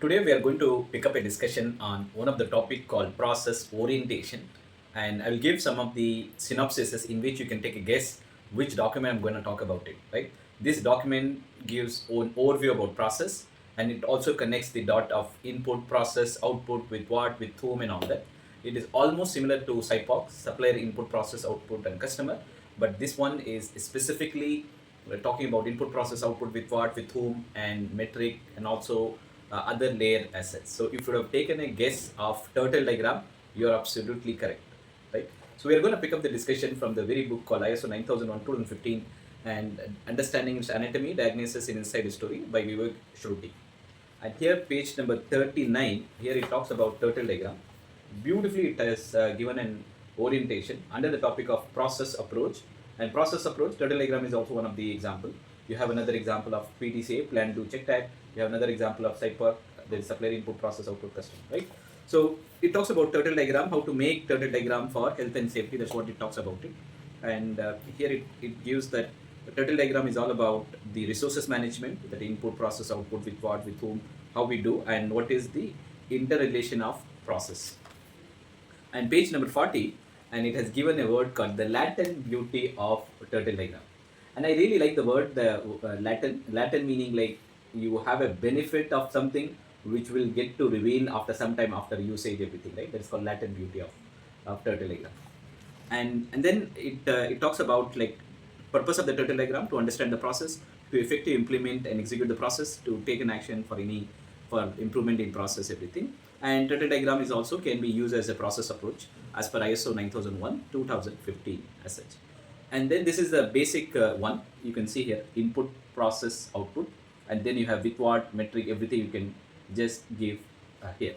Today we are going to pick up a discussion on one of the topic called process orientation, and I will give some of the synopsises in which you can take a guess which document I'm going to talk about it. Right? This document gives an overview about process, and it also connects the dot of input, process, output with what, with whom, and all that. It is almost similar to SIPOC, supplier input, process, output, and customer, but this one is specifically we're talking about input, process, output with what, with whom, and metric, and also other layer assets. So if you have taken a guess of turtle diagram, you are absolutely correct, right? So we are going to pick up the discussion from the very book called ISO 9001 2015 and Understanding its Anatomy, Diagnosis in Inside Story by Vivek Shruti. And here page number 39, here it talks about turtle diagram. Beautifully it has given an orientation under the topic of process approach. And process approach, turtle diagram is also one of the example. You have another example of PDCA, plan, do, check, tag. You have another example of SIPER, there is supplier input, process, output, custom, right? So it talks about turtle diagram, how to make turtle diagram for health and safety. That's what it talks about it. And here it gives that the turtle diagram is all about the resources management, that input, process, output, with what, with whom, how we do, and what is the interrelation of process. And page number 40, and it has given a word called the latent beauty of turtle diagram. And I really like the word, the latent meaning like you have a benefit of something which will get to reveal after some time after usage, everything, right? That is called latent beauty of turtle diagram. And then it talks about like purpose of the turtle diagram to understand the process, to effectively implement and execute the process, to take an action for improvement in process, everything. And turtle diagram is also can be used as a process approach as per ISO 9001 2015 as such. And then this is the basic one. You can see here input, process, output, and then you have with what, metric, everything you can just give here.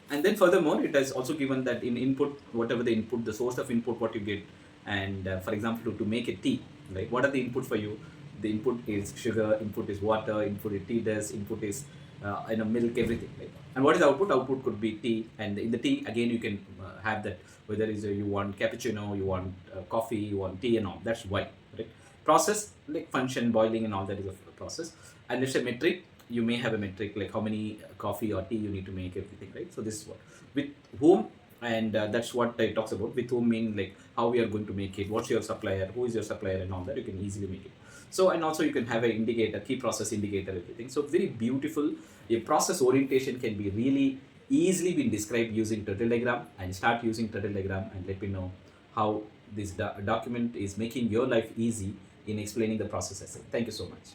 And then furthermore, it has also given that in input, whatever the input, the source of input, what you get, and for example, to make a tea, right? What are the inputs for you? The input is sugar, input is water, input is tea dust, input is milk, everything, right? And what is the output? Output could be tea, and in the tea again you can have that whether is you want cappuccino, you want coffee, you want tea, and all. That's why, right? Process like function, boiling, and all that is a process. And let's say metric, you may have a metric like how many coffee or tea you need to make, everything, right? So this is what with whom, and that's what it talks about. With whom mean like how we are going to make it, what's your supplier, who is your supplier, and all that. You can easily make it. So and also you can have an indicator, key process indicator, everything. So very beautiful. A process orientation can be really easily been described using turtle diagram, and start using turtle diagram and let me know how this document is making your life easy in explaining the process essay. Thank you so much.